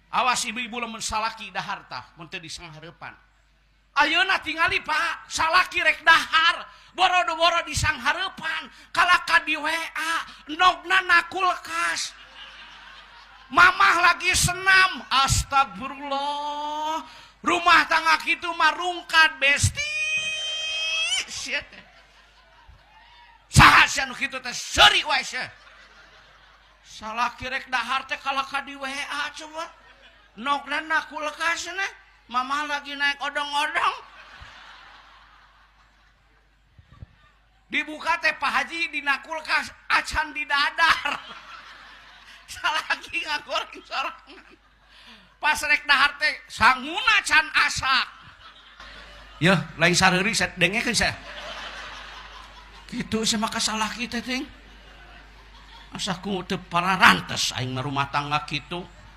Awas ibu-ibu lamun salaki dahar tah mun teu disanghareupan. Ayeuna tingali Pak, salaki rek dahar, boro-boro disanghareupan, kalaka di WA, nogna na kulkas. Mamah lagi senam, astagfirullah. Rumah tangga kitu mah rungkat besti. Shit. Saha sia nu kitu teh seuri wae sia. Salaki rek dahar teh kalaka di WA coba. Nogna na kulkasna, mamah lagi naik odong-odong. Dibuka teh Pak Haji dina kulkas acan di dadar. Salaki ngagoreng sorangan. Pas rek dahar teh sanguna can asak. Yeuh, lain sareuri dengekeun saya. Kitu sia maka salaki teh ting. Asa ku teu pararantes aing rumah tangga kitu.